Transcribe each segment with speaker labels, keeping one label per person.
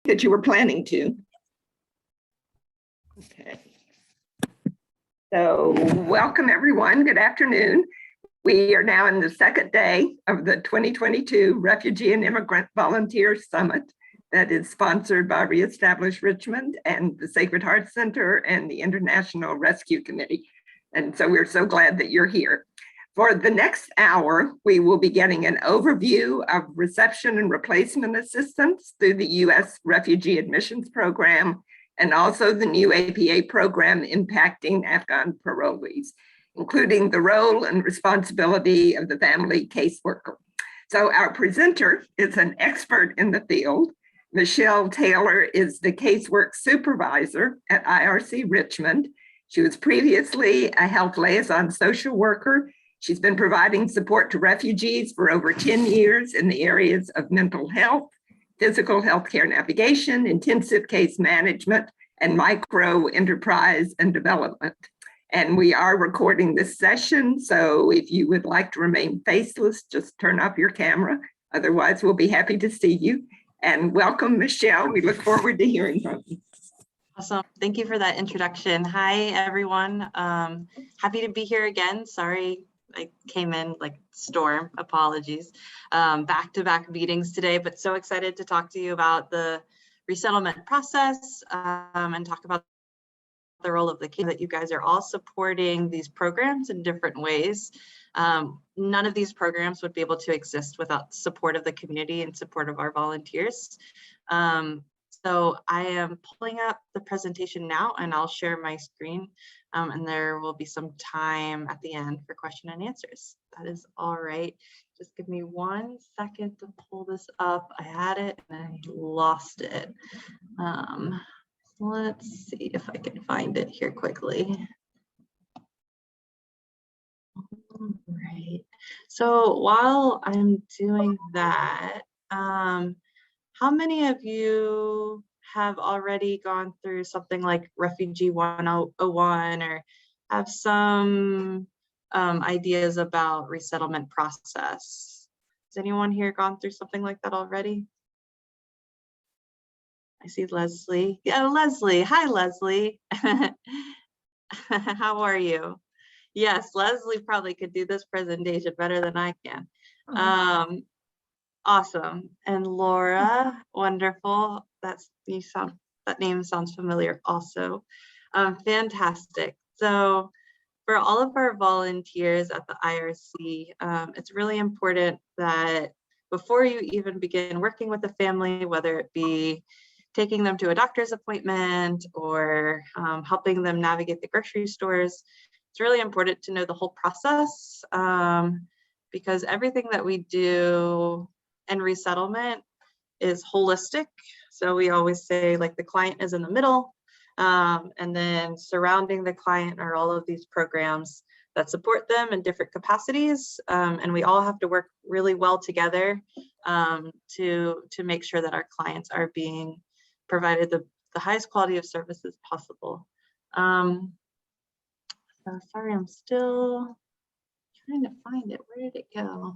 Speaker 1: that you were planning to. Okay. So welcome everyone. Good afternoon. We are now in the second day of the 2022 Refugee and Immigrant Volunteer Summit that is sponsored by Reestablish Richmond and the Sacred Heart Center and the International Rescue Committee. And so we're so glad that you're here. For the next hour, we will be getting an overview of reception and replacement assistance through the U.S. Refugee Admissions Program and also the new APA program impacting Afghan parolees, including the role and responsibility of the family caseworker. So our presenter is an expert in the field. Michelle Taylor is the casework supervisor at IRC Richmond. She was previously a health liaison social worker. She's been providing support to refugees for over 10 years in the areas of mental health, physical healthcare navigation, intensive case management, and micro enterprise and development. And we are recording this session, so if you would like to remain faceless, just turn off your camera. Otherwise, we'll be happy to see you. And welcome, Michelle. We look forward to hearing from you.
Speaker 2: Awesome. Thank you for that introduction. Hi, everyone. Happy to be here again. Sorry, I came in like storm. Apologies. Back-to-back meetings today, but so excited to talk to you about the resettlement process and talk about the role of the community, that you guys are all supporting these programs in different ways. None of these programs would be able to exist without support of the community and support of our volunteers. So I am pulling up the presentation now and I'll share my screen and there will be some time at the end for question and answers. That is all right. Just give me 1 second to pull this up. I had it and I lost it. Let's see if I can find it here quickly. All right. So while I'm doing that, how many of you have already gone through something like Refugee 101 or have some ideas about resettlement process? Has anyone here gone through something like that already? I see Leslie. Yeah, Leslie. Hi, Leslie. How are you? Yes, Leslie probably could do this presentation better than I can. Awesome. And Laura, wonderful. That name sounds familiar also. Fantastic. So for all of our volunteers at the IRC, it's really important that before you even begin working with a family, whether it be taking them to a doctor's appointment or helping them navigate the grocery stores, it's really important to know the whole process because everything that we do in resettlement is holistic. So we always say like the client is in the middle and then surrounding the client are all of these programs that support them in different capacities. And we all have to work really well together to make sure that our clients are being provided the highest quality of services possible. So sorry, I'm still trying to find it. Where did it go?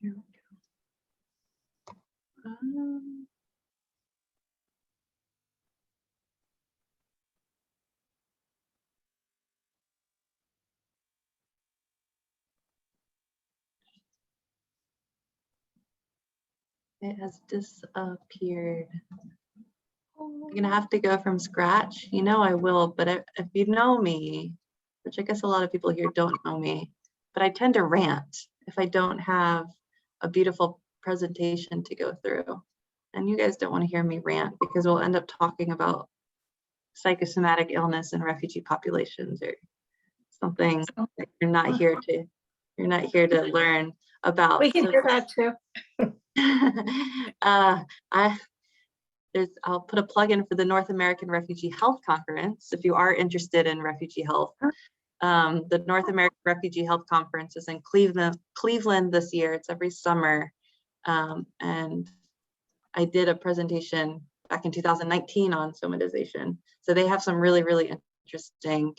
Speaker 2: Here we go. It has disappeared. I'm gonna have to go from scratch. You know I will, but if you know me, which I guess a lot of people here don't know me, but I tend to rant if I don't have a beautiful presentation to go through. And you guys don't want to hear me rant because we'll end up talking about psychosomatic illness in refugee populations or something that you're not here to learn. about.
Speaker 3: We can
Speaker 2: So
Speaker 3: do that too.
Speaker 2: I'll put a plug in for the North American Refugee Health Conference if you are interested in refugee health. The North American Refugee Health Conference is in Cleveland this year. It's every summer. And I did a presentation back in 2019 on somatization. So they have some really, really interesting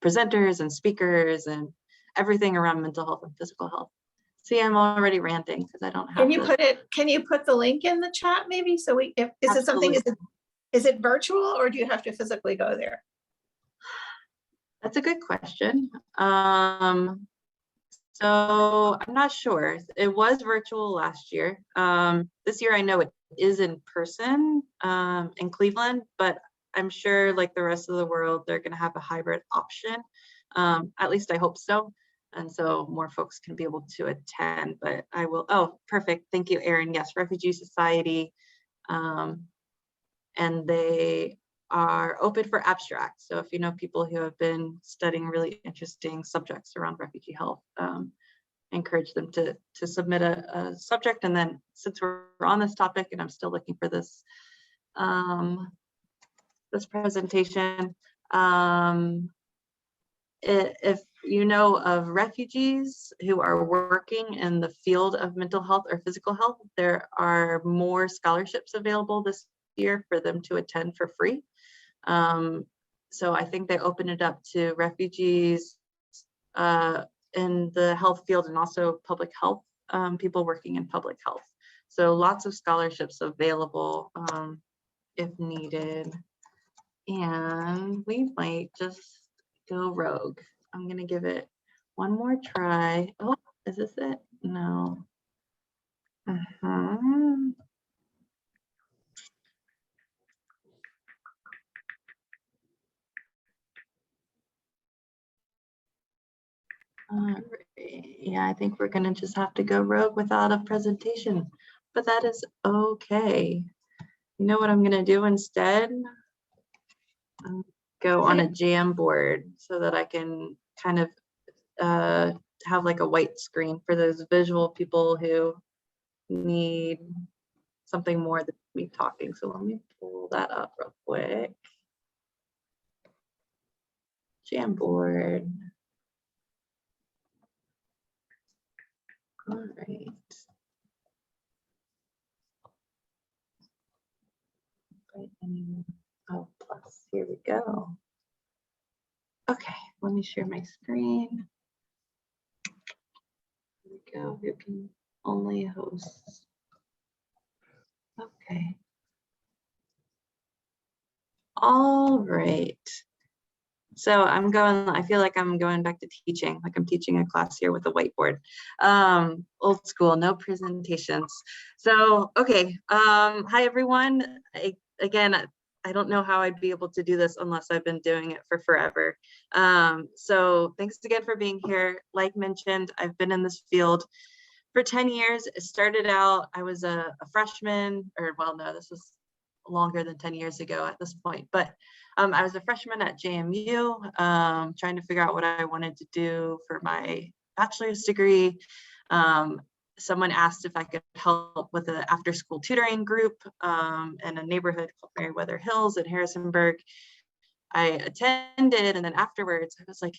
Speaker 2: presenters and speakers and everything around mental health and physical health. See, I'm already ranting because I don't have.
Speaker 3: Can you put the link in the chat maybe? So is it something, is it virtual or do you have to physically go there?
Speaker 2: That's a good question. So I'm not sure. It was virtual last year. This year I know it is in person in Cleveland, but I'm sure like the rest of the world, they're going to have a hybrid option. At least I hope so. And so more folks can be able to attend, but I will. Oh, perfect. Thank you, Erin. Yes, Refugee Society. And they are open for abstracts. So if you know people who have been studying really interesting subjects around refugee health, encourage them to submit a subject. And then since we're on this topic and I'm still looking for this, this presentation, if you know of refugees who are working in the field of mental health or physical health, there are more scholarships available this year for them to attend for free. So I think they opened it up to refugees in the health field and also public health, people working in public health. So lots of scholarships available if needed. And we might just go rogue. I'm gonna give it one more try. Oh, is this it? No. Yeah, I think we're gonna just have to go rogue without a presentation, but that is okay. You know what I'm gonna do instead? Go on a Jamboard so that I can kind of have like a white screen for those visual people who need something more than me talking. So let me pull that up real quick. Jamboard. All right. Oh, plus, here we go. Okay, let me share my screen. Here we go. You can only host. Okay. All right. So I feel like I'm going back to teaching, like I'm teaching a class here with a whiteboard. Old school, no presentations. So, okay. Hi, everyone. Again, I don't know how I'd be able to do this unless I've been doing it for forever. So thanks again for being here. Like mentioned, I've been in this field for 10 years. It started out, I was a freshman, or well, no, this was longer than 10 years ago at this point, but I was a freshman at JMU, trying to figure out what I wanted to do for my bachelor's degree. Someone asked if I could help with an after-school tutoring group in a neighborhood called Meriwether Hills in Harrisonburg. I attended, and then afterwards I was like,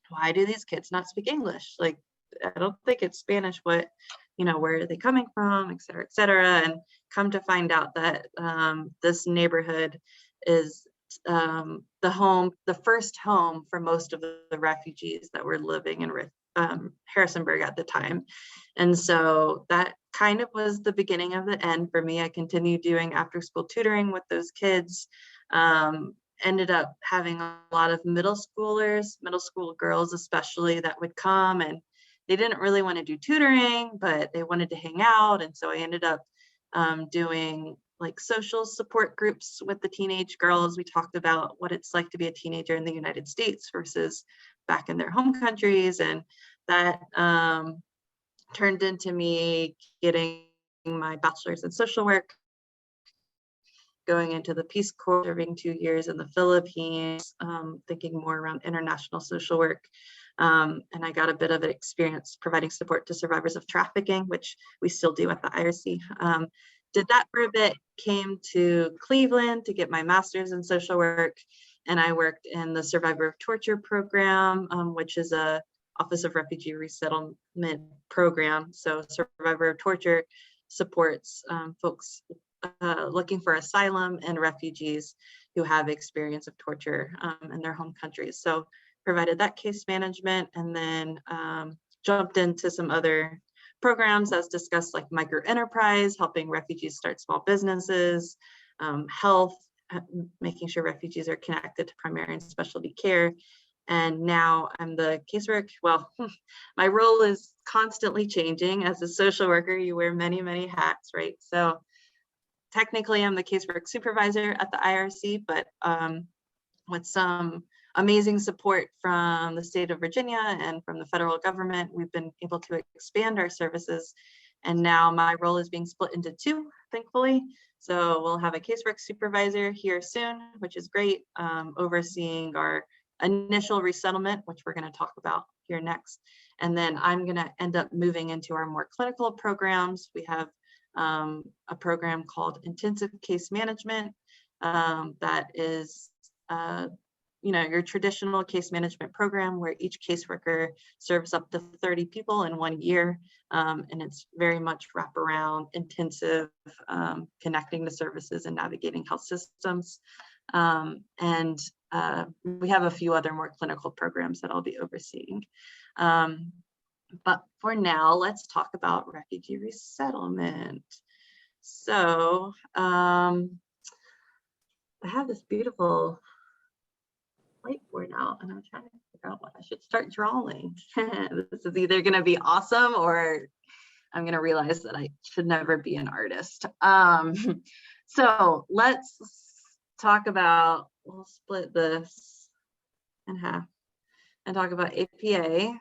Speaker 2: why do these kids not speak English? Like, I don't think it's Spanish. What, where are they coming from, et cetera, et cetera. And come to find out that this neighborhood is the first home for most of the refugees that were living in Harrisonburg at the time. And so that kind of was the beginning of the end for me. I continued doing after school tutoring with those kids. Ended up having a lot of middle school girls especially, that would come, and they didn't really want to do tutoring, but they wanted to hang out. And so I ended up doing like social support groups with the teenage girls. We talked about what it's like to be a teenager in the United States versus back in their home countries. And that turned into me getting my bachelor's in social work, going into the Peace Corps, serving 2 years in the Philippines, thinking more around international social work. And I got a bit of experience providing support to survivors of trafficking, which we still do at the IRC. Did that for a bit, came to Cleveland to get my master's in social work, and I worked in the Survivor of Torture program, which is a Office of Refugee Resettlement program. So Survivor of Torture supports folks looking for asylum and refugees who have experience of torture in their home countries. So provided that case management, and then jumped into some other programs as discussed, like micro enterprise, helping refugees start small businesses, health, making sure refugees are connected to primary and specialty care. And now I'm the casework. Well, my role is constantly changing. As a social worker, you wear many, many hats, right? So technically I'm the casework supervisor at the IRC, but with some amazing support from the state of Virginia and from the federal government, we've been able to expand our services. And now my role is being split into two, thankfully. So we'll have a casework supervisor here soon, which is great, overseeing our initial resettlement, which we're going to talk about here next. And then I'm going to end up moving into our more clinical programs. We have a program called Intensive Case Management that is your traditional case management program where each caseworker serves up to 30 people in 1 year. And it's very much wraparound, intensive, connecting to services and navigating health systems. And we have a few other more clinical programs that I'll be overseeing. But for now, let's talk about refugee resettlement. So I have this beautiful whiteboard out, and I'm trying to figure out what I should start drawing. This is either going to be awesome or I'm going to realize that I should never be an artist. So let's talk about, we'll split this in half and talk about APA.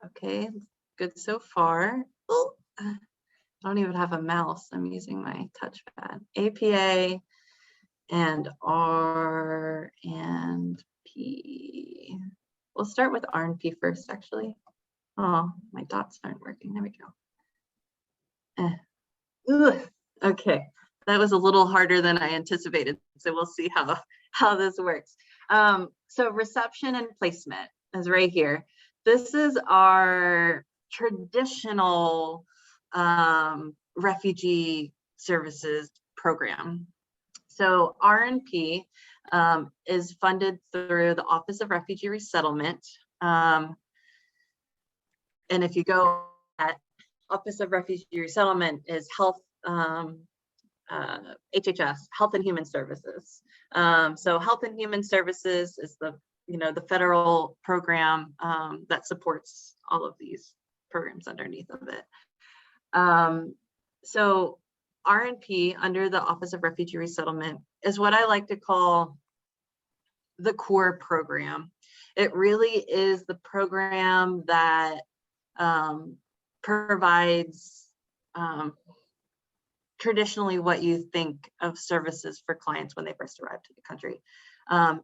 Speaker 2: Okay, good so far. Oh, I don't even have a mouse. I'm using my touchpad. APA and R and P. We'll start with R and P first, actually. Oh, my dots aren't working. There we go. Okay, that was a little harder than I anticipated. So we'll see how this works. So reception and placement is right here. This is our traditional refugee services program. So R&P is funded through the Office of Refugee Resettlement. And if you go at Office of Refugee Resettlement is health, HHS, Health and Human Services. So Health and Human Services is the federal program that supports all of these programs underneath of it. So R&P under the Office of Refugee Resettlement is what I like to call the core program. It really is the program that provides traditionally what you think of services for clients when they first arrive to the country.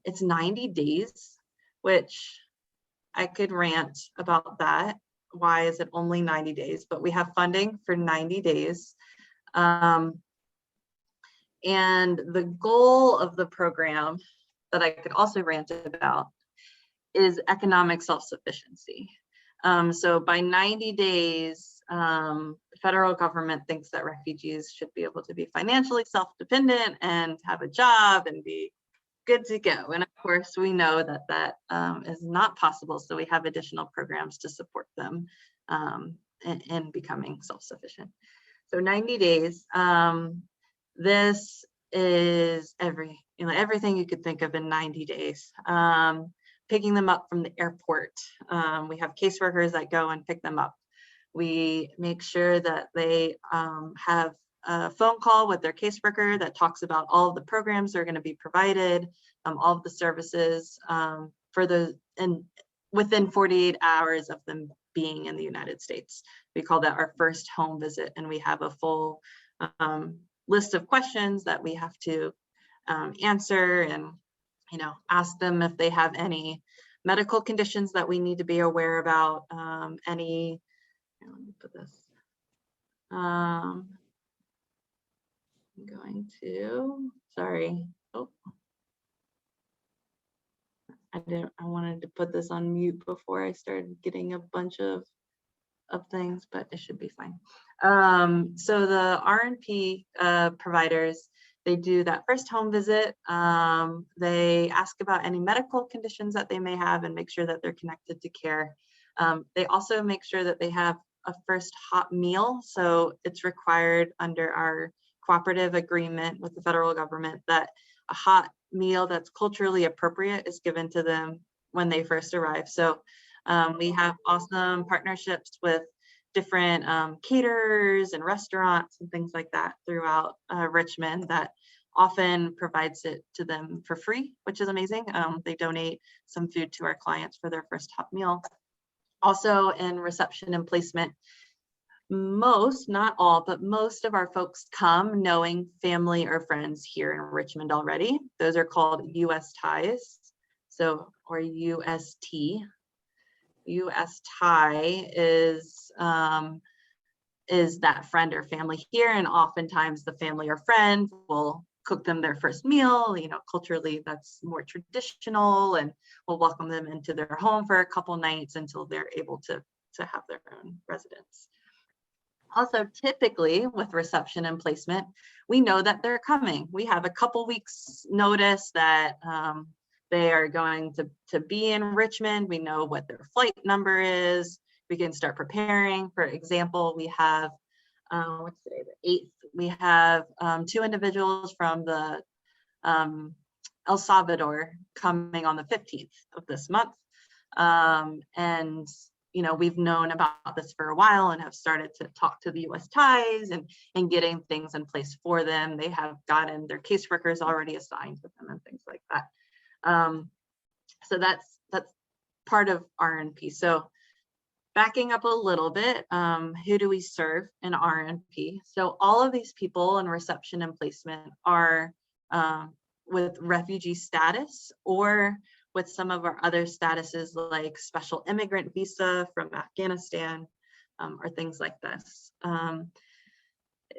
Speaker 2: It's 90 days, which I could rant about that. Why is it only 90 days? But we have funding for 90 days. And the goal of the program that I could also rant about is economic self-sufficiency. So by 90 days, the federal government thinks that refugees should be able to be financially self-dependent and have a job and be good to go. And of course, we know that that is not possible. So we have additional programs to support them in becoming self-sufficient. So 90 days, this is everything you could think of in 90 days. Picking them up from the airport. We have caseworkers that go and pick them up. We make sure that they have a phone call with their caseworker that talks about all of the programs that are going to be provided, all of the services within 48 hours of them being in the United States. We call that our first home visit, and we have a full list of questions that we have to answer and ask them if they have any medical conditions that we need to be aware about, any, here, let me put this. I'm going to, sorry. Oh, I wanted to put this on mute before I started getting a bunch of things, but it should be fine. So the RNP providers, they do that first home visit. They ask about any medical conditions that they may have and make sure that they're connected to care. They also make sure that they have a first hot meal. So it's required under our cooperative agreement with the federal government that a hot meal that's culturally appropriate is given to them when they first arrive. So we have awesome partnerships with different caterers and restaurants and things like that throughout Richmond that often provides it to them for free, which is amazing. They donate some food to our clients for their first hot meal. Also in reception and placement, most, not all, but most of our folks come knowing family or friends here in Richmond already. Those are called US ties, so, or UST. US tie is that friend or family here, and oftentimes the family or friend will cook them their first meal. You know, culturally that's more traditional, and we'll welcome them into their home for a couple nights until they're able to have their own residence. Also, typically with reception and placement, we know that they're coming. We have a couple weeks notice that they are going to be in Richmond. We know what their flight number is. We can start preparing. For example, we have, what's today, the 8th? We have 2 individuals from the El Salvador coming on the 15th of this month. And you know, we've known about this for a while and have started to talk to the US ties and getting things in place for them. They have gotten their caseworkers already assigned to them and things like that. So that's part of RNP. So backing up a little bit, who do we serve in RNP? So all of these people in reception and placement are with refugee status or with some of our other statuses like special immigrant visa from Afghanistan or things like this.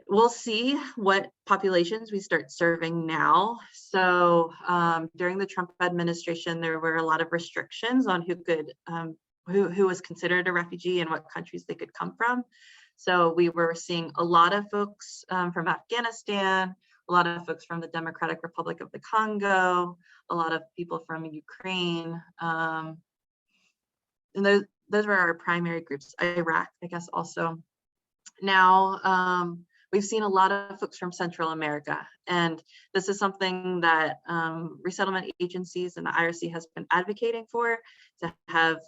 Speaker 2: We'll see what populations we start serving now. So during the Trump administration, there were a lot of restrictions on who could, who was considered a refugee and what countries they could come from. So we were seeing a lot of folks from Afghanistan, a lot of folks from the Democratic Republic of the Congo, a lot of people from Ukraine. And those were our primary groups. Iraq, I guess, also. Now, we've seen a lot of folks from Central America, and this is something that resettlement agencies and the IRC has been advocating for, to have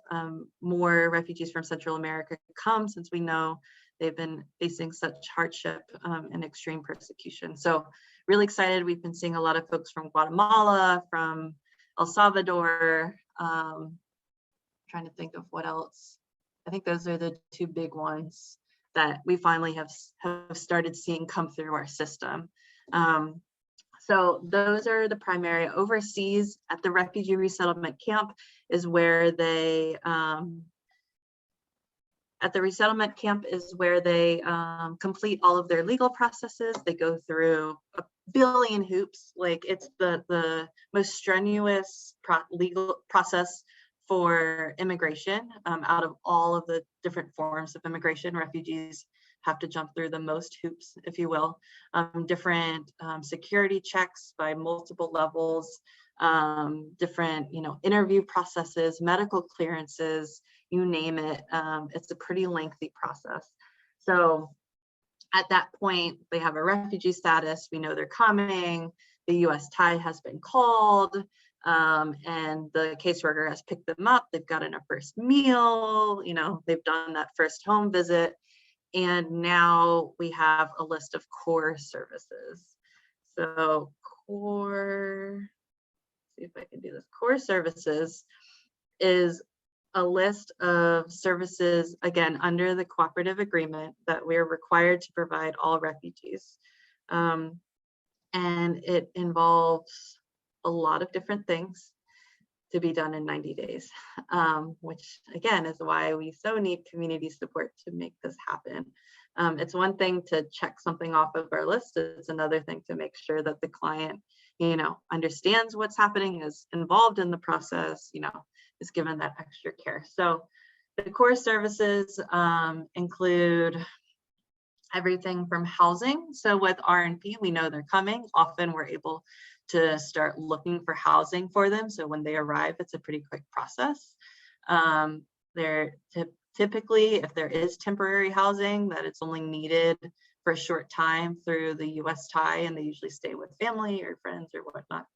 Speaker 2: more refugees from Central America come, since we know they've been facing such hardship and extreme persecution. So really excited. We've been seeing a lot of folks from Guatemala, from El Salvador, trying to think of what else. I think those are the 2 big ones that we finally have started seeing come through our system. So those are the primary. Overseas at the refugee resettlement camp is where they, complete all of their legal processes. They go through a billion hoops. Like, it's the most strenuous legal process for immigration. Out of all of the different forms of immigration, refugees have to jump through the most hoops, if you will. Different security checks by multiple levels, different, interview processes, medical clearances, you name it. It's a pretty lengthy process. So at that point, they have a refugee status. We know they're coming. The US tie has been called. And the caseworker has picked them up. They've gotten a first meal, they've done that first home visit. And now we have a list of core services. So see if I can do this. Core services is a list of services, again, under the cooperative agreement that we're required to provide all refugees. And it involves a lot of different things. to be done in 90 days, which again is why we so need community support to make this happen. It's one thing to check something off of our list. It's another thing to make sure that the client, understands what's happening, is involved in the process, is given that extra care. So the core services include everything from housing. So with RNP, we know they're coming. Often we're able to start looking for housing for them. So when they arrive, it's a pretty quick process. They're typically, if there is temporary housing, that it's only needed for a short time through the US tie, and they usually stay with family or friends or whatnot.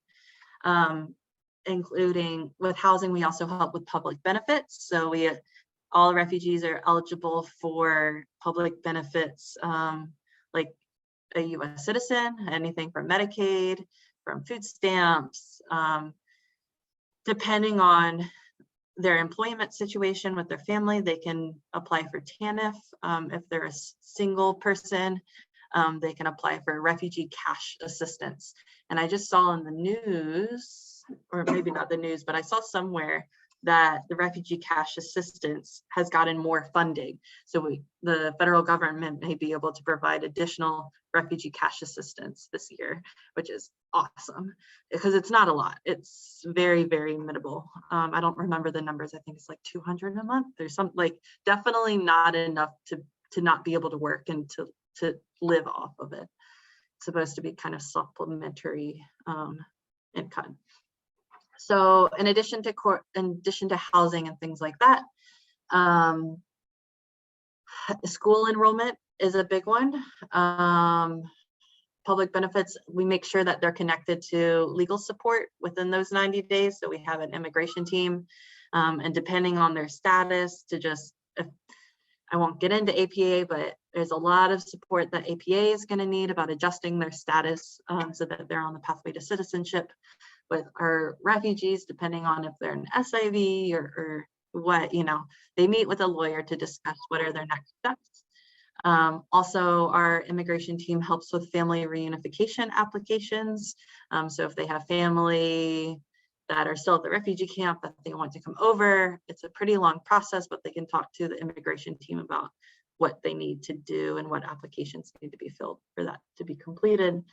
Speaker 2: Including with housing, we also help with public benefits. So all refugees are eligible for public benefits, like a US citizen, anything from Medicaid, from food stamps, depending on their employment situation with their family, they can apply for TANF. If they're a single person, they can apply for refugee cash assistance. And I just saw in the news, or maybe not the news, but I saw somewhere that the refugee cash assistance has gotten more funding. So the federal government may be able to provide additional refugee cash assistance this year, which is awesome because it's not a lot. It's very, very minimal. I don't remember the numbers. I think it's like 200 a month. There's some, like, definitely not enough to not be able to work and to live off of it. It's supposed to be kind of supplementary income. So in addition to housing and things like that, school enrollment is a big one. Public benefits, we make sure that they're connected to legal support within those 90 days. So we have an immigration team, and depending on their status, I won't get into APA, but there's a lot of support that APA is going to need about adjusting their status so that they're on the pathway to citizenship. With our refugees, depending on if they're an SIV or what, they meet with a lawyer to discuss what are their next steps. Also, our immigration team helps with family reunification applications. So if they have family that are still at the refugee camp that they want to come over, it's a pretty long process, but they can talk to the immigration team about what they need to do and what applications need to be filled for that to be completed.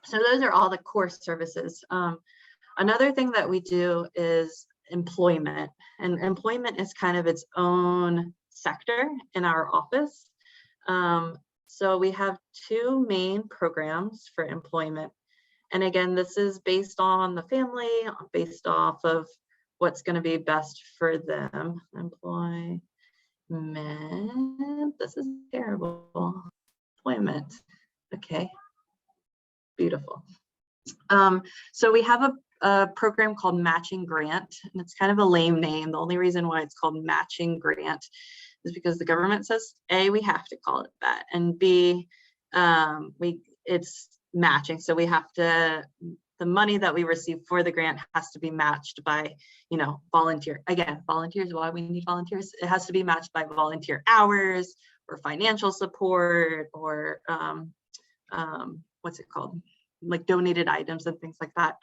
Speaker 2: So those are all the core services. Another thing that we do is employment, and employment is kind of its own sector in our office. So we have two main programs for employment. And again, this is based on the family, based off of what's going to be best for them. Employment, this is terrible. Employment, okay. Beautiful. So we have a program called Matching Grant, and it's kind of a lame name. The only reason why it's called Matching Grant is because the government says, A, we have to call it that, and B, it's matching. So we have to, the money that we receive for the grant has to be matched by, volunteer. Again, volunteers, why we need volunteers. It has to be matched by volunteer hours or financial support or what's it called? Like donated items and things like that.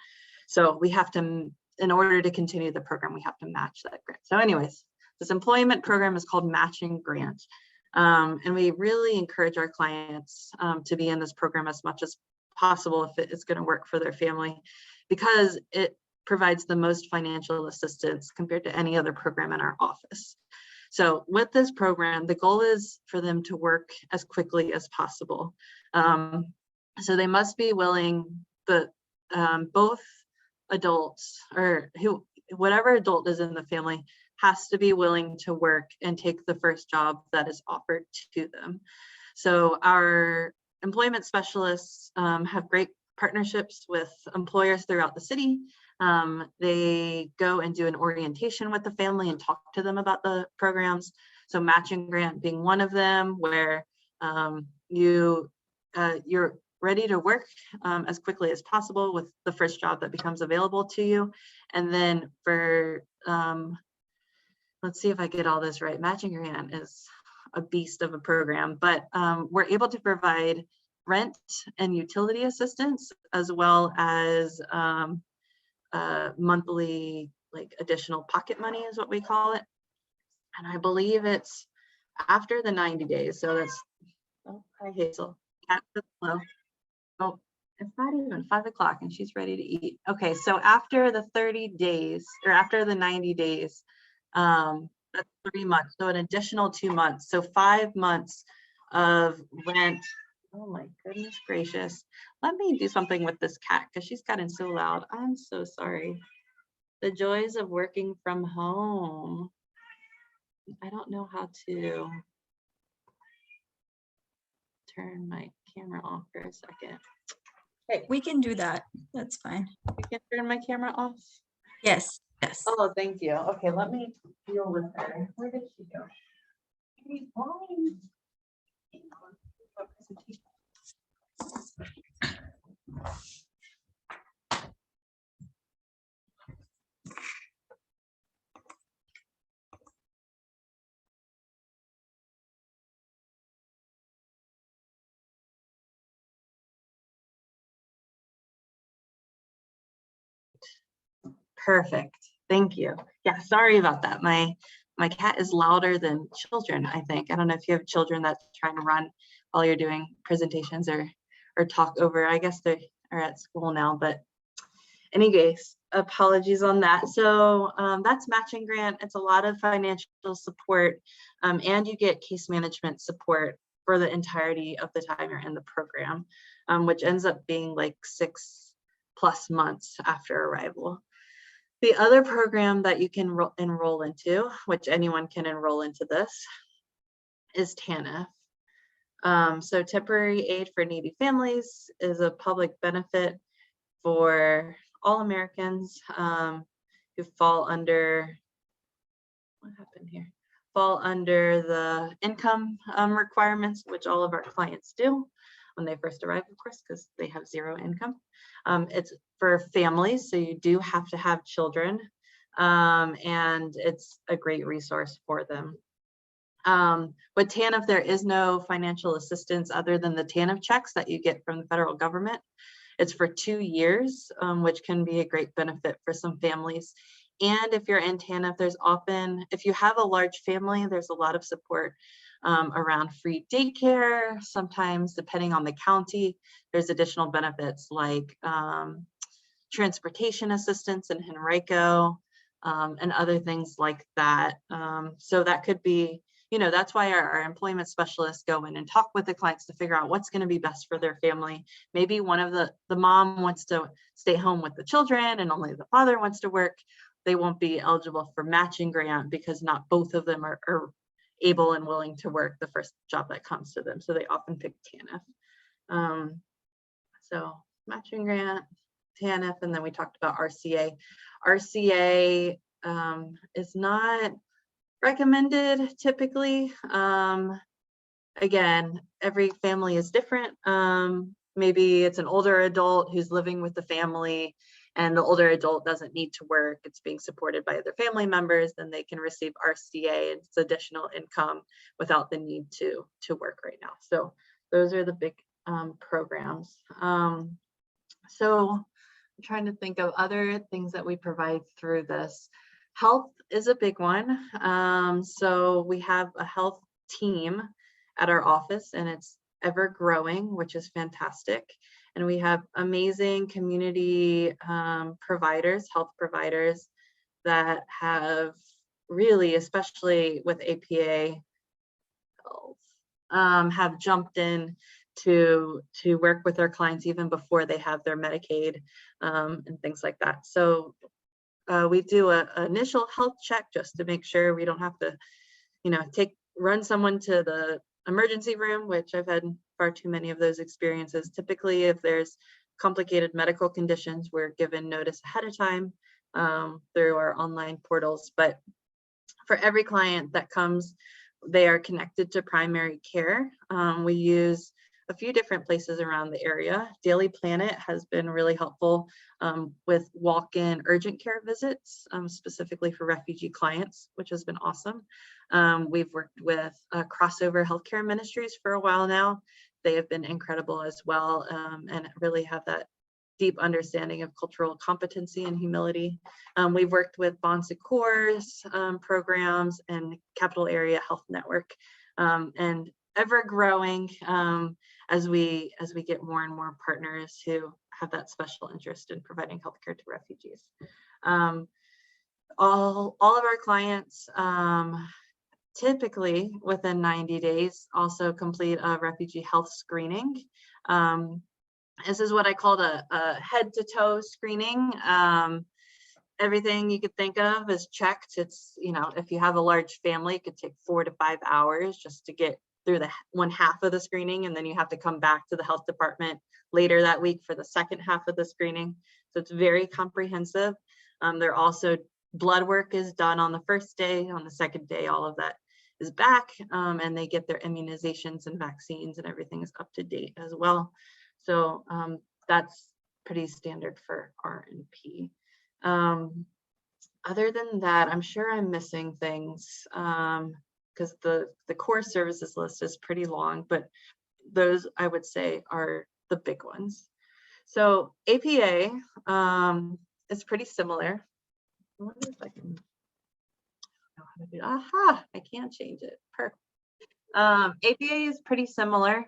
Speaker 2: So we have to, in order to continue the program, we have to match that grant. So anyways, this employment program is called Matching Grant. And we really encourage our clients to be in this program as much as possible if it is going to work for their family, because it provides the most financial assistance compared to any other program in our office. So with this program, the goal is for them to work as quickly as possible. So they must be willing, but both adults or whatever adult is in the family has to be willing to work and take the first job that is offered to them. So our employment specialists have great partnerships with employers throughout the city. They go and do an orientation with the family and talk to them about the programs. So Matching Grant being one of them, where you're ready to work as quickly as possible with the first job that becomes available to you. And then for, let's see if I get all this right. Matching Grant is a beast of a program, but we're able to provide rent and utility assistance, as well as monthly, like additional pocket money is what we call it. And I believe it's after the 90 days. So that's, oh, hi Hazel. Cat, hello. Oh, it's not even 5 o'clock and she's ready to eat. Okay, so after the 30 days or after the 90 days, that's 3 months. So an additional 2 months. So 5 months of rent. Oh my goodness gracious. Let me do something with this cat because she's gotten so loud. I'm so sorry. The joys of working from home. I don't know how to turn my camera off for a second. Hey,
Speaker 4: We can do that. That's fine.
Speaker 2: you can turn my camera off.
Speaker 4: Yes, yes.
Speaker 2: Oh, thank you. Okay, let me deal with her. Where did she go? Hey, why? Perfect. Thank you. Yeah, sorry about that. My cat is louder than children, I think. I don't know if you have children that's trying to run while you're doing presentations or talk over. I guess they are at school now, but anyways, apologies on that. So that's matching grant. It's a lot of financial support, and you get case management support for the entirety of the time you're in the program, which ends up being like 6+ months after arrival. The other program that you can enroll into, which anyone can enroll into this, is TANF. So temporary aid for needy families is a public benefit for all Americans who fall under, what happened here? Fall under the income requirements, which all of our clients do when they first arrive, of course, because they have zero income. It's for families, so you do have to have children, and it's a great resource for them. With TANF, there is no financial assistance other than the TANF checks that you get from the federal government. It's for 2 years, which can be a great benefit for some families. And if you're in TANF, there's often, if you have a large family, there's a lot of support around free daycare. Sometimes, depending on the county, there's additional benefits like transportation assistance in Henrico and other things like that. So that could be, you know, that's why our employment specialists go in and talk with the clients to figure out what's going to be best for their family. Maybe one of the mom wants to stay home with the children and only the father wants to work. They won't be eligible for matching grant because not both of them are able and willing to work the first job that comes to them. So they often pick TANF. So matching grant, TANF, and then we talked about RCA. RCA is not recommended typically. Again, every family is different. Maybe it's an older adult who's living with the family and the older adult doesn't need to work. It's being supported by other family members, then they can receive RCA. It's additional income without the need to work right now. So those are the big programs. So I'm trying to think of other things that we provide through this. Health is a big one. So we have a health team at our office and it's ever growing, which is fantastic. And we have amazing community providers, health providers that have really, especially with APA Health, have jumped in to work with our clients even before they have their Medicaid and things like that. So we do an initial health check just to make sure we don't have to, you know, run someone to the emergency room, which I've had far too many of those experiences. Typically, if there's complicated medical conditions, we're given notice ahead of time through our online portals. But for every client that comes, they are connected to primary care. We use a few different places around the area. Daily Planet has been really helpful with walk-in urgent care visits, specifically for refugee clients, which has been awesome. We've worked with Crossover Healthcare Ministries for a while now. They have been incredible as well, and really have that deep understanding of cultural competency and humility. We've worked with Bon Secours programs and Capital Area Health Network, and ever growing as we get more and more partners who have that special interest in providing healthcare to refugees. All of our clients typically within 90 days also complete a refugee health screening. This is what I called a head to toe screening. Everything you could think of is checked. It's, you know, if you have a large family, it could take 4 to 5 hours just to get through the one half of the screening, and then you have to come back to the health department later that week for the second half of the screening. So it's very comprehensive. There also blood work is done on the first day. On the second day, all of that is back, and they get their immunizations and vaccines, and everything is up to date as well. So that's pretty standard for R&P. Other than that, I'm sure I'm missing things because the core services list is pretty long, but those I would say are the big ones. So APA is pretty similar. I wonder if I can know how to do. Aha, I can't change it. Perfect. APA is pretty similar.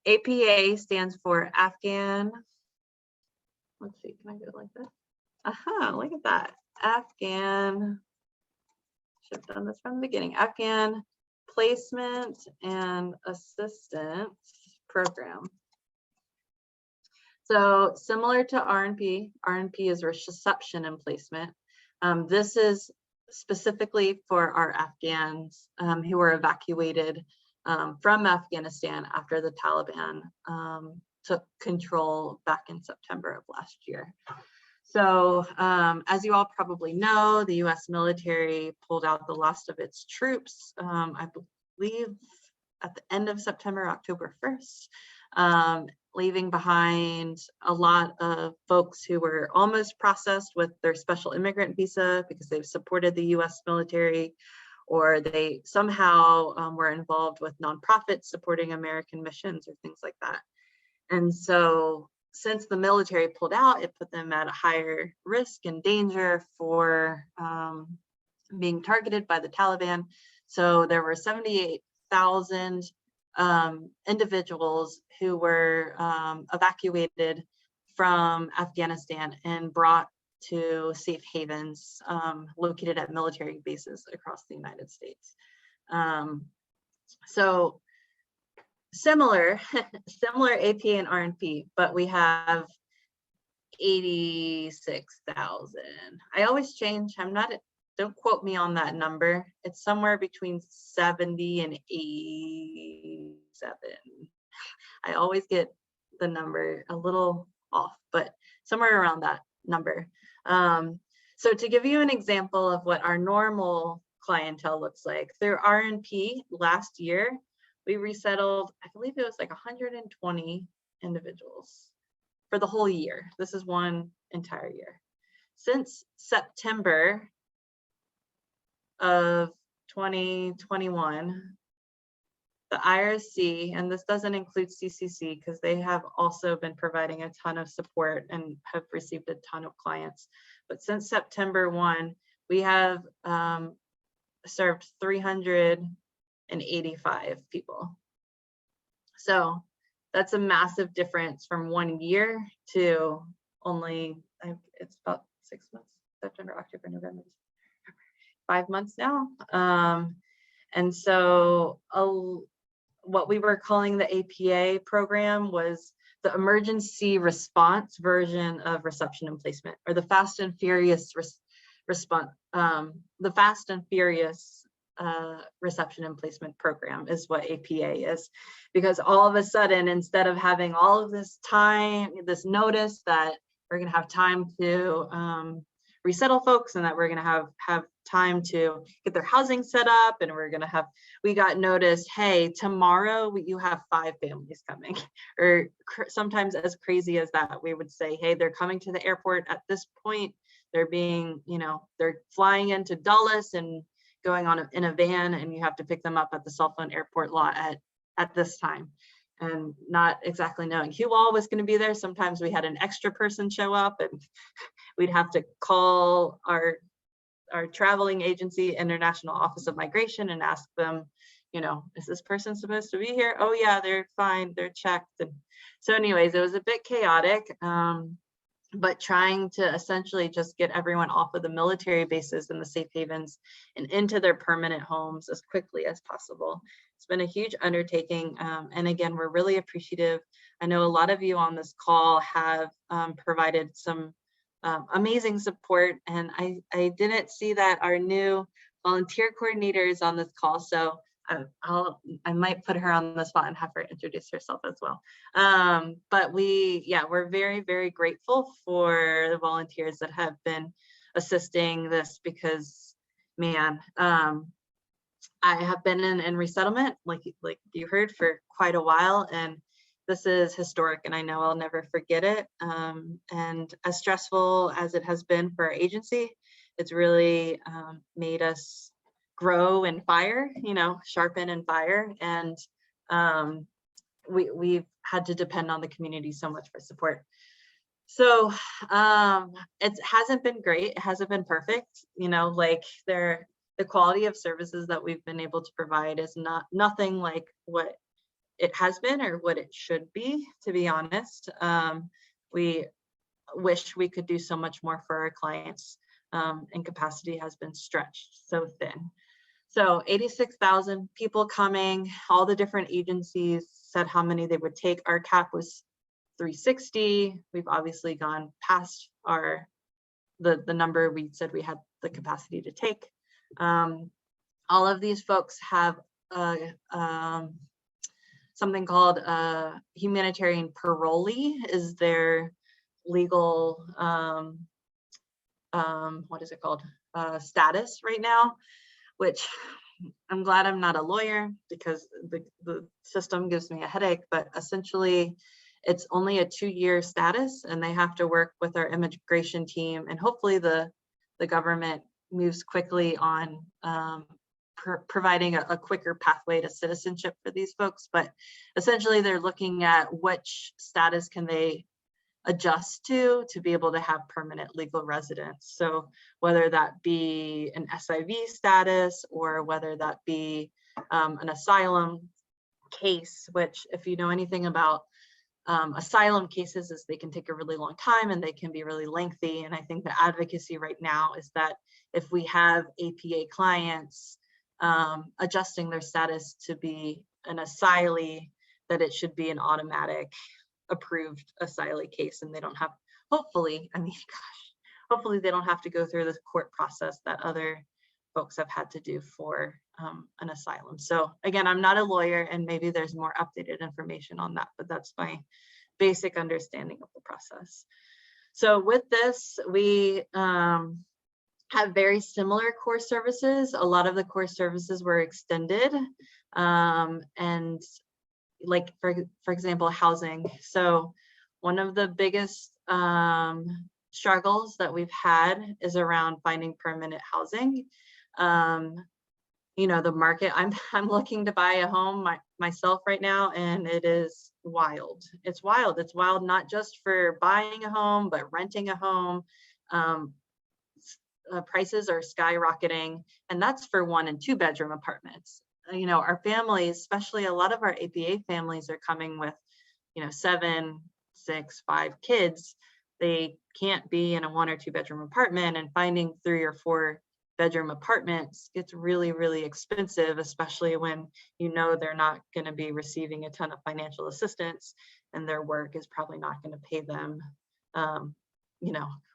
Speaker 2: APA stands for Afghan. Let's see, can I do it like this? Aha, look at that. Afghan. Should have done this from the beginning. Afghan Placement and Assistance Program. So similar to R&P, R&P is reception and placement. This is specifically for our Afghans who were evacuated from Afghanistan after the Taliban took control back in September of last year. So as you all probably know, the US military pulled out the last of its troops, I believe at the end of September, October 1st, leaving behind a lot of folks who were almost processed with their special immigrant visa because they've supported the US military, or they somehow were involved with nonprofits supporting American missions or things like that. And so since the military pulled out, it put them at a higher risk and danger for being targeted by the Taliban. So there were 78,000 individuals who were evacuated from Afghanistan and brought to safe havens located at military bases across the United States. So similar AP and R&P, but we have 86,000. I always change. Don't quote me on that number. It's somewhere between 70 and 87. I always get the number a little off, but somewhere around that number. So to give you an example of what our normal clientele looks like, through R&P last year, we resettled, I believe it was like 120 individuals for the whole year. This is one entire year. Since September of 2021, the IRC, and this doesn't include CCC because they have also been providing a ton of support and have received a ton of clients. But since September 1, we have served 385 people. So that's a massive difference from 1 year to only, it's about 6 months, September, October, November, 5 months now. And so what we were calling the APA program was the emergency response version of reception and placement, or the fast and furious response, the fast and furious reception and placement program is what APA is, because all of a sudden, instead of having all of this time, this notice that we're going to have time to resettle folks and that we're going to have time to get their housing set up, and we got notice, hey, tomorrow you have 5 families coming, or sometimes as crazy as that, we would say, hey, they're coming to the airport at this point, they're they're flying into Dulles and going on in a van, and you have to pick them up at the cell phone airport lot at this time. and not exactly knowing who all was going to be there. Sometimes we had an extra person show up, and we'd have to call our traveling agency, International Office of Migration, and ask them, is this person supposed to be here? Oh yeah, they're fine, they're checked. And so anyways, it was a bit chaotic, but trying to essentially just get everyone off of the military bases and the safe havens and into their permanent homes as quickly as possible. It's been a huge undertaking. And again, we're really appreciative. I know a lot of you on this call have provided some amazing support, and I didn't see that our new volunteer coordinator is on this call, so I might put her on the spot and have her introduce herself as well. But we're very, very grateful for the volunteers that have been assisting this, because man, I have been in resettlement, like you heard, for quite a while, and this is historic, and I know I'll never forget it. And as stressful as it has been for our agency, it's really made us grow and fire, sharpen and fire. And we've had to depend on the community so much for support. So it hasn't been great. It hasn't been perfect. The quality of services that we've been able to provide is nothing like what it has been or what it should be, to be honest. We wish we could do so much more for our clients, and capacity has been stretched so thin. So 86,000 people coming, all the different agencies said how many they would take. Our cap was 360. We've obviously gone past the number we said we had the capacity to take. All of these folks have something called humanitarian parolee is their legal, what is it called, status right now, which I'm glad I'm not a lawyer, because the system gives me a headache. But essentially it's only a 2-year status, and they have to work with our immigration team, and hopefully the government moves quickly on providing a quicker pathway to citizenship for these folks. But essentially they're looking at which status can they adjust to be able to have permanent legal residence. So whether that be an SIV status, or whether that be an asylum case, which, if you know anything about asylum cases, is they can take a really long time and they can be really lengthy. And I think the advocacy right now is that if we have APA clients adjusting their status to be an asylee, that it should be an automatic approved asylee case, and they don't have, hopefully they don't have to go through the court process that other folks have had to do for an asylum. So again, I'm not a lawyer, and maybe there's more updated information on that, but that's my basic understanding of the process. So with this, we have very similar core services. A lot of the core services were extended, and like for example, housing. So one of the biggest struggles that we've had is around finding permanent housing. The market, I'm looking to buy a home myself right now, and it is wild. It's wild. It's wild, not just for buying a home, but renting a home. Prices are skyrocketing, and that's for 1 and 2 bedroom apartments. Our families, especially a lot of our APA families, are coming with 7, 6, 5 kids. They can't be in a 1 or 2 bedroom apartment, and finding 3 or 4 bedroom apartments gets really, really expensive, especially when they're not going to be receiving a ton of financial assistance, and their work is probably not going to pay them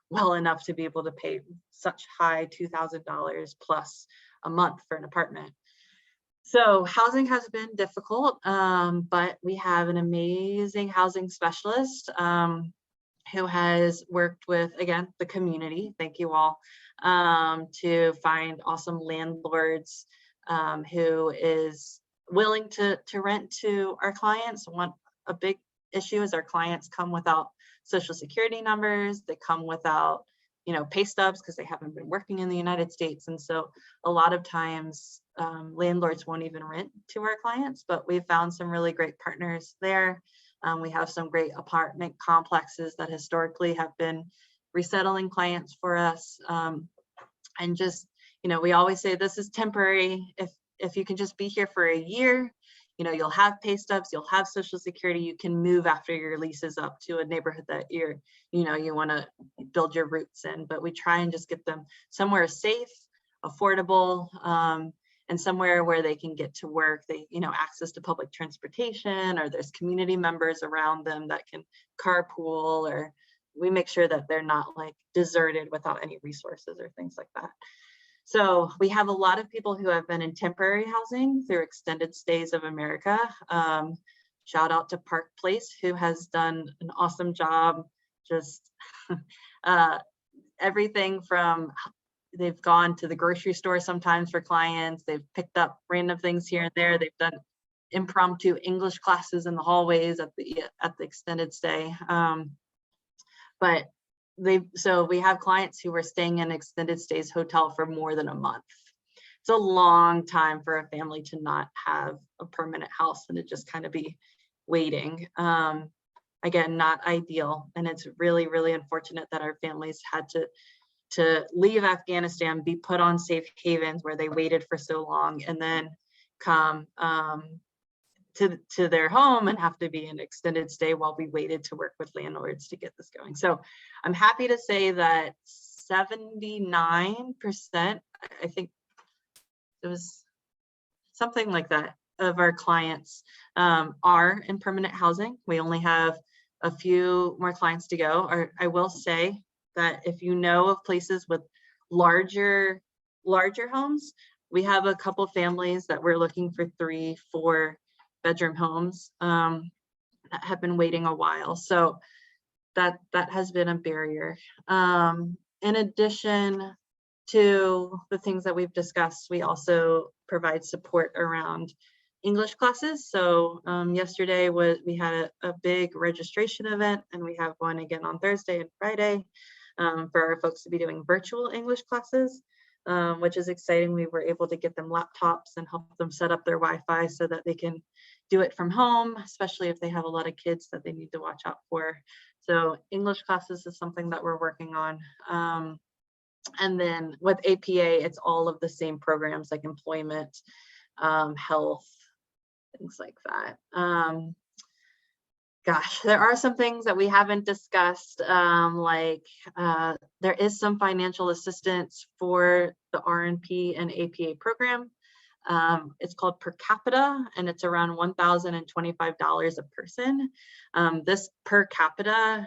Speaker 2: well enough to be able to pay such high $2,000 plus a month for an apartment. So housing has been difficult, but we have an amazing housing specialist who has worked with, again, the community, thank you all, to find awesome landlords who is willing to rent to our clients. A big issue is our clients come without social security numbers. They come without pay stubs because they haven't been working in the United States. And so a lot of times landlords won't even rent to our clients, but we've found some really great partners there. We have some great apartment complexes that historically have been resettling clients for us. And just, we always say this is temporary. If you can just be here for a year, you'll have pay stubs, you'll have Social Security, you can move after your lease is up to a neighborhood that you want to build your roots in. But we try and just get them somewhere safe, affordable, and somewhere where they can get to work. They, access to public transportation, or there's community members around them that can carpool, or we make sure that they're not like deserted without any resources or things like that. So we have a lot of people who have been in temporary housing through Extended Stays of America. Shout out to Park Place, who has done an awesome job. Just everything from, they've gone to the grocery store sometimes for clients. They've picked up random things here and there. They've done impromptu English classes in the hallways at the extended stay. So we have clients who are staying in extended stays hotel for more than a month. It's a long time for a family to not have a permanent house and to just kind of be waiting. Again, not ideal. And it's really, really unfortunate that our families had to leave Afghanistan, be put on safe havens where they waited for so long, and then come to their home and have to be an extended stay while we waited to work with landlords to get this going. So I'm happy to say that 79%, I think it was something like that, of our clients are in permanent housing. We only have a few more clients to go. Or I will say that if you know of places with larger homes, we have a couple families that we're looking for 3-4 bedroom homes that have been waiting a while. So that has been a barrier. In addition to the things that we've discussed, we also provide support around English classes. So yesterday we had a big registration event, and we have one again on Thursday and Friday for our folks to be doing virtual English classes, which is exciting. We were able to get them laptops and help them set up their Wi-Fi so that they can do it from home, especially if they have a lot of kids that they need to watch out for. So English classes is something that we're working on. And then with APA, it's all of the same programs like employment, health, things like that. Gosh, there are some things that we haven't discussed, there is some financial assistance for the RNP and APA program. It's called per capita, and it's around $1,025 a person. This per capita,